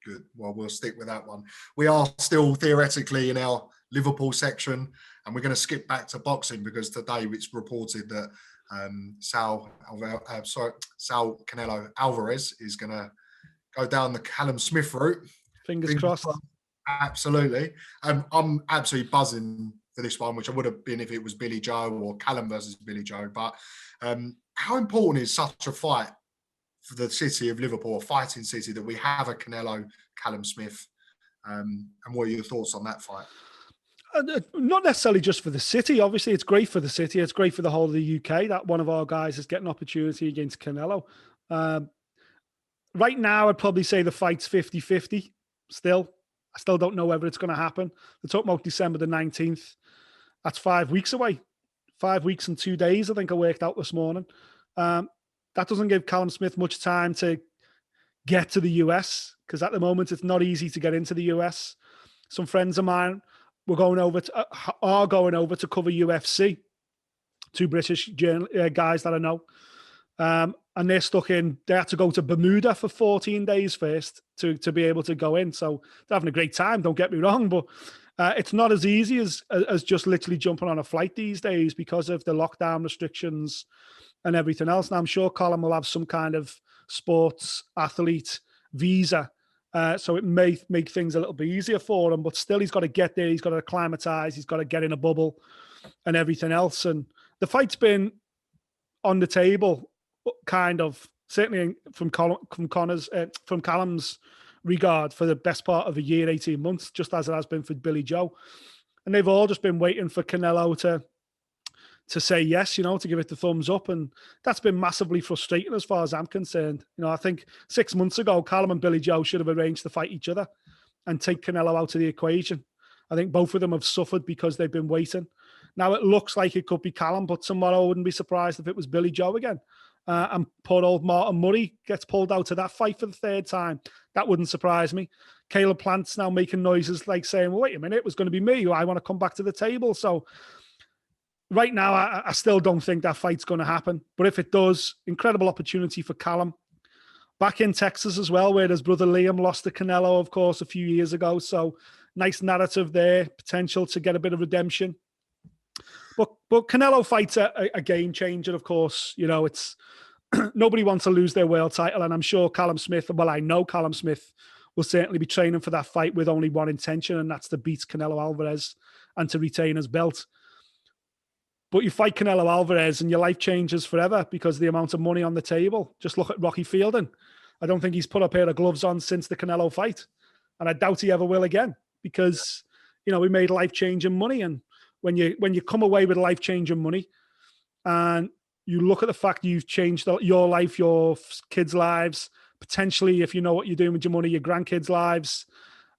Good. Well, we'll stick with that one. We are still theoretically in our Liverpool section, and we're going to skip back to boxing because today it's reported that Sal Canelo Alvarez is going to go down the Callum Smith route. Fingers crossed. Absolutely. I'm absolutely buzzing for this one, which I would have been if it was Billy Joe or Callum versus Billy Joe. But how important is such a fight for the city of Liverpool, a fighting city, that we have a Canelo Callum Smith? And what are your thoughts on that fight? Not necessarily just for the city. Obviously, it's great for the city. It's great for the whole of the UK that one of our guys is getting an opportunity against Canelo. Right now, I'd probably say the fight's 50-50 still. I still don't know whether it's going to happen. They're talking about December the 19th. That's 5 weeks away. 5 weeks and 2 days, I think I worked out this morning. That doesn't give Callum Smith much time to get to the US, because at the moment, it's not easy to get into the US. Some friends of mine are going over to cover UFC. Two British guys that I know. And they're stuck in, they had to go to Bermuda for 14 days first to be able to go in. So they're having a great time, don't get me wrong, but it's not as easy as just literally jumping on a flight these days because of the lockdown restrictions and everything else. And I'm sure Colin will have some kind of sports athlete visa. So it may make things a little bit easier for him, but still he's got to get there. He's got to acclimatize. He's got to get in a bubble and everything else. And the fight's been on the table, kind of, certainly from Callum's regard, for the best part of a year, 18 months, just as it has been for Billy Joe. And they've all just been waiting for Canelo to say yes, to give it the thumbs up. And that's been massively frustrating as far as I'm concerned. I think 6 months ago, Callum and Billy Joe should have arranged to fight each other and take Canelo out of the equation. I think both of them have suffered because they've been waiting. Now it looks like it could be Callum, but tomorrow I wouldn't be surprised if it was Billy Joe again. And poor old Martin Murray gets pulled out of that fight for the third time. That wouldn't surprise me. Caleb Plant's now making noises like saying, well, wait a minute, it was going to be me. I want to come back to the table. So right now, I still don't think that fight's going to happen. But if it does, incredible opportunity for Callum. Back in Texas as well, where his brother Liam lost to Canelo, of course, a few years ago. So nice narrative there, potential to get a bit of redemption. But Canelo fights a game changer, of course. It's nobody wants to lose their world title. And I'm sure Callum Smith, well, I know Callum Smith will certainly be training for that fight with only one intention, and that's to beat Canelo Alvarez and to retain his belt. But you fight Canelo Alvarez and your life changes forever because of the amount of money on the table. Just look at Rocky Fielding. I don't think he's put a pair of gloves on since the Canelo fight. And I doubt he ever will again because, we made life-changing money. And when you come away with life-changing money and you look at the fact you've changed your life, your kids' lives, potentially, if you know what you're doing with your money, your grandkids' lives,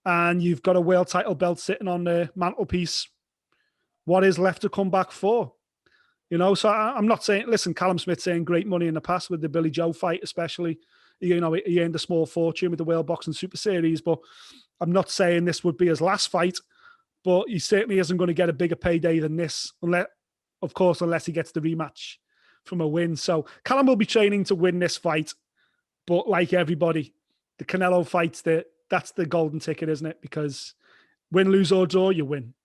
and you've got a world title belt sitting on the mantelpiece, what is left to come back for? So I'm not saying, listen, Callum Smith's saying great money in the past with the Billy Joe fight, especially, he earned a small fortune with the World Boxing Super Series, but I'm not saying this would be his last fight, but he certainly isn't going to get a bigger payday than this, unless he gets the rematch from a win. So Callum will be training to win this fight, but like everybody, the Canelo fights, that's the golden ticket, isn't it? Because win, lose or draw, you win.